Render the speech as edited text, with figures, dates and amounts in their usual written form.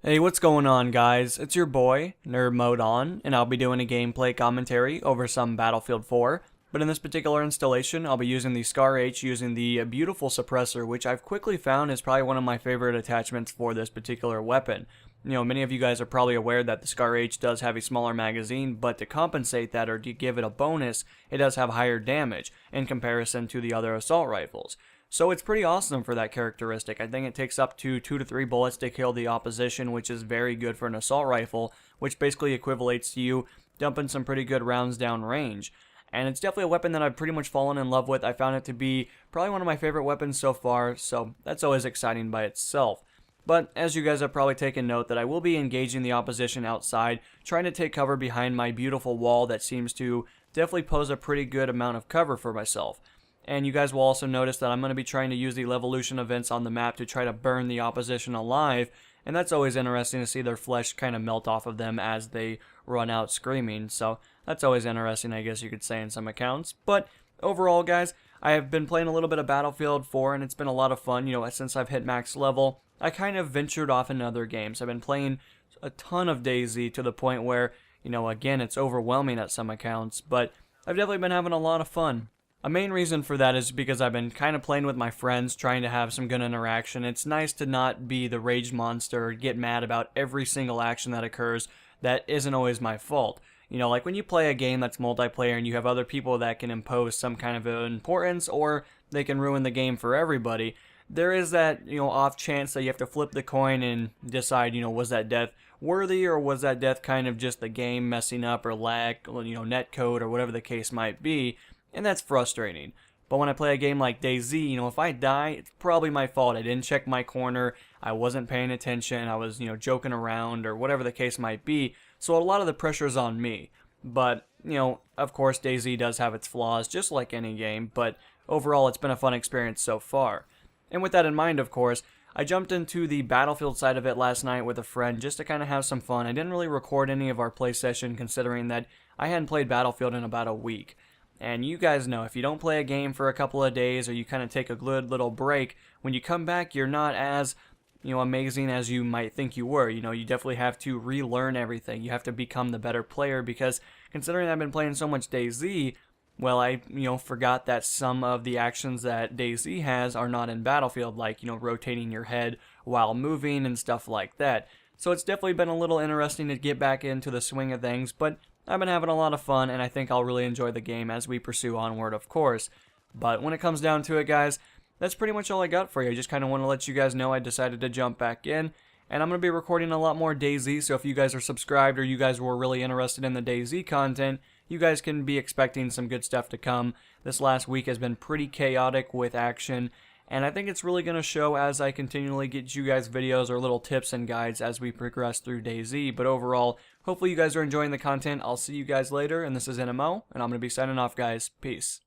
Hey, what's going on, guys? It's your boy, Nerd Mode On, and I'll be doing a gameplay commentary over some Battlefield 4. But in this particular installation, I'll be using the Scar H using the beautiful suppressor, which I've quickly found is probably one of my favorite attachments for this particular weapon. You know, many of you guys are probably aware that the Scar H does have a smaller magazine, but to compensate that or to give it a bonus, it does have higher damage in comparison to the other assault rifles. So it's pretty awesome for that characteristic. I think it takes up to 2 to 3 bullets to kill the opposition, which is very good for an assault rifle, which basically equivalates to you dumping some pretty good rounds down range. And it's definitely a weapon that I've pretty much fallen in love with. I found it to be probably one of my favorite weapons so far, so that's always exciting by itself. But as you guys have probably taken note that I will be engaging the opposition outside, trying to take cover behind my beautiful wall that seems to definitely pose a pretty good amount of cover for myself. And you guys will also notice that I'm going to be trying to use the Levolution events on the map to try to burn the opposition alive, and that's always interesting to see their flesh kind of melt off of them as they run out screaming, so that's always interesting, I guess you could say, in some accounts. But overall, guys, I have been playing a little bit of Battlefield 4, and it's been a lot of fun. You know, since I've hit max level, I kind of ventured off into other games. I've been playing a ton of DayZ to the point where, you know, again, it's overwhelming at some accounts, but I've definitely been having a lot of fun. A main reason for that is because I've been kind of playing with my friends, trying to have some good interaction. It's nice to not be the rage monster or get mad about every single action that occurs that isn't always my fault. You know, like when you play a game that's multiplayer and you have other people that can impose some kind of importance or they can ruin the game for everybody, there is that, you know, off chance that you have to flip the coin and decide, you know, was that death worthy or was that death kind of just the game messing up or lag, you know, netcode or whatever the case might be. And that's frustrating. But when I play a game like DayZ, you know, if I die, it's probably my fault. I didn't check my corner, I wasn't paying attention, I was, you know, joking around, or whatever the case might be. So a lot of the pressure's on me. But, you know, of course, DayZ does have its flaws, just like any game, but overall, it's been a fun experience so far. And with that in mind, of course, I jumped into the Battlefield side of it last night with a friend just to kind of have some fun. I didn't really record any of our play session considering that I hadn't played Battlefield in about a week. And you guys know, if you don't play a game for a couple of days or you kind of take a good little break, when you come back, you're not as, you know, amazing as you might think you were. You know, you definitely have to relearn everything. You have to become the better player because considering I've been playing so much DayZ, well, I, you know, forgot that some of the actions that DayZ has are not in Battlefield, like, you know, rotating your head while moving and stuff like that. So it's definitely been a little interesting to get back into the swing of things, but I've been having a lot of fun, and I think I'll really enjoy the game as we pursue onward, of course. But when it comes down to it, guys, that's pretty much all I got for you. I just kind of want to let you guys know I decided to jump back in, and I'm going to be recording a lot more DayZ, so if you guys are subscribed or you guys were really interested in the DayZ content, you guys can be expecting some good stuff to come. This last week has been pretty chaotic with action, and I think it's really going to show as I continually get you guys videos or little tips and guides as we progress through DayZ. But overall, hopefully you guys are enjoying the content. I'll see you guys later, and this is NMO, and I'm going to be signing off, guys. Peace.